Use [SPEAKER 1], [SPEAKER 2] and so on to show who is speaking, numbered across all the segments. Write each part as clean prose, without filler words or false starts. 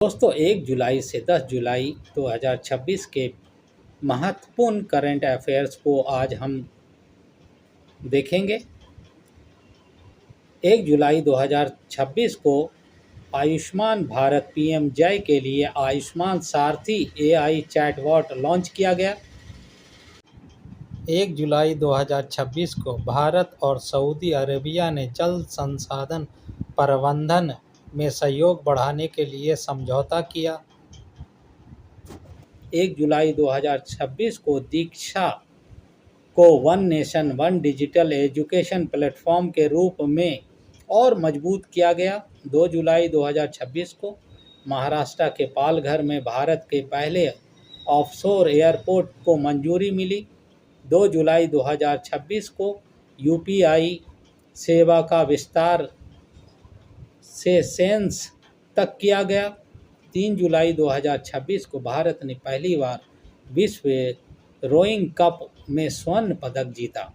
[SPEAKER 1] दोस्तों 1 जुलाई से 10 जुलाई 2026 के महत्वपूर्ण करंट अफेयर्स को आज हम देखेंगे। 1 जुलाई 2026 को आयुष्मान भारत पीएम जय के लिए आयुष्मान सारथी एआई चैटबॉट लॉन्च किया गया। 1 जुलाई 2026 को भारत और सऊदी अरेबिया ने जल संसाधन प्रबंधन में सहयोग बढ़ाने के लिए समझौता किया। 1 जुलाई 2026 को दीक्षा को one nation one digital education platform के रूप में और मजबूत किया गया। 2 जुलाई 2026 को महाराष्ट्र के पालघर में भारत के पहले ऑफशोर एयरपोर्ट को मंजूरी मिली। 2 जुलाई 2026 को यूपीआई सेवा का विस्तार से सेंस तक किया गया। 3 जुलाई 2026 को भारत ने पहली बार विश्व रोइंग कप में स्वर्ण पदक जीता।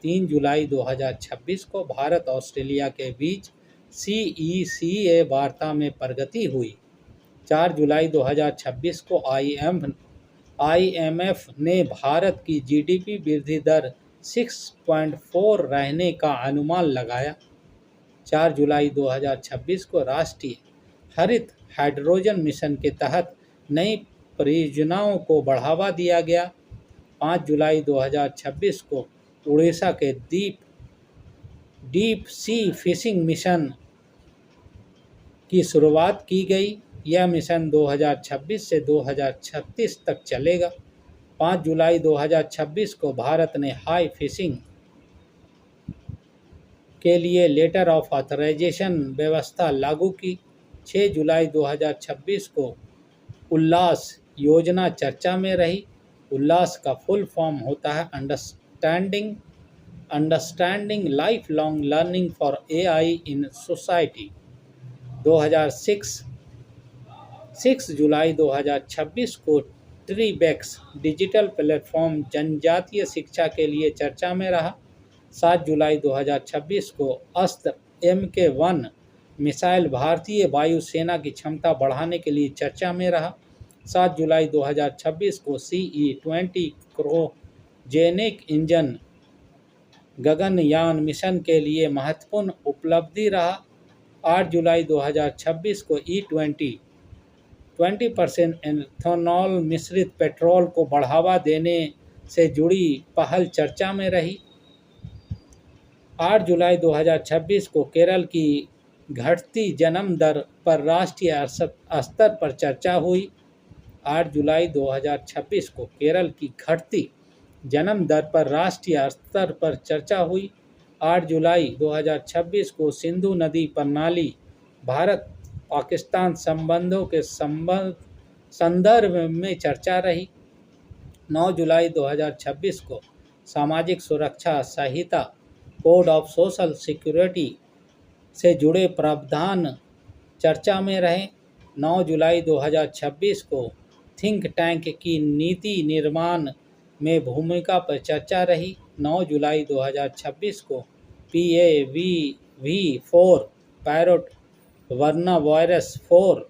[SPEAKER 1] 3 जुलाई 2026 को भारत ऑस्ट्रेलिया के बीच CECA वार्ता में प्रगति हुई। 4 जुलाई 2026 को IMF ने भारत की GDP वृद्धि दर 6.4 रहने का अनुमान लगाया। 4 जुलाई 2026 को राष्ट्रीय हरित हाइड्रोजन मिशन के तहत नई परियोजनाओं को बढ़ावा दिया गया। 5 जुलाई 2026 को उड़ीसा के डीप सी फिशिंग मिशन की शुरुआत की गई। यह मिशन 2026 से 2036 तक चलेगा। 5 जुलाई 2026 को भारत ने हाई फिशिंग के लिए लेटर ऑफ ऑथराइजेशन व्यवस्था लागू की। 6 जुलाई 2026 को उल्लास योजना चर्चा में रही। उल्लास का फुल फॉर्म होता है understanding life long learning for AI in society. 6 जुलाई 2026 को ट्रीबेक्स डिजिटल प्लेटफॉर्म जनजातीय शिक्षा के लिए चर्चा में रहा। 7 जुलाई 2026 को अस्त्र MK1 मिसाइल भारतीय वायुसेना की क्षमता बढ़ाने के लिए चर्चा में रहा। 7 जुलाई 2026 को CE-20 cryogenic engine Gaganyaan mission के लिए महत्वपूर्ण उपलब्धि रहा। 8 जुलाई 2026 को E20 20% एथेनॉल मिश्रित पेट्रोल को बढ़ावा देने से जुड़ी पहल चर्चा में रही। 8 जुलाई 2026 को केरल की घटती जन्म दर पर राष्ट्रीय स्तर पर चर्चा हुई। 8 जुलाई 2026 को केरल की घटती जन्म दर पर राष्ट्रीय स्तर पर चर्चा हुई। 8 जुलाई 2026 को सिंधु नदी प्रणाली भारत पाकिस्तान संबंधों के संदर्भ में चर्चा रही। 9 जुलाई 2026 को सामाजिक सुरक्षा संहिता कोड ऑफ सोशल सिक्योरिटी से जुड़े प्रावधान चर्चा में रहे। 9 जुलाई 2026 को थिंक टैंक की नीति निर्माण में भूमिका पर चर्चा रही। 9 जुलाई 2026 को PAVV4 पैरोट वर्ना वायरस 4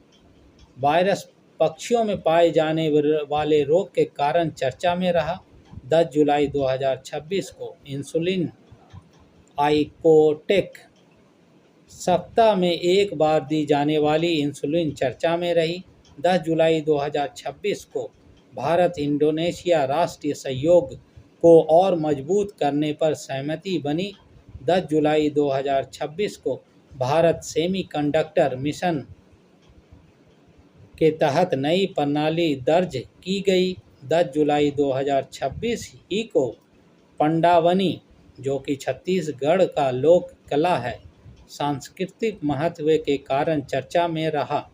[SPEAKER 1] वायरस पक्षियों में पाए जाने वाले रोग के कारण चर्चा में रहा। 10 जुलाई 2026 को इंसुलिन आइकोटेक सप्ताह में एक बार दी जाने वाली इंसुलिन चर्चा में रही। 10 जुलाई 2026 को भारत इंडोनेशिया राष्ट्रीय सहयोग को और मजबूत करने पर सहमति बनी। 10 जुलाई 2026 को भारत सेमीकंडक्टर मिशन के तहत नई प्रणाली दर्ज की गई। 10 जुलाई 2026 ही को पंडावनी, जो कि छत्तीसगढ़ का लोक कला है, सांस्कृतिक महत्व के कारण चर्चा में रहा।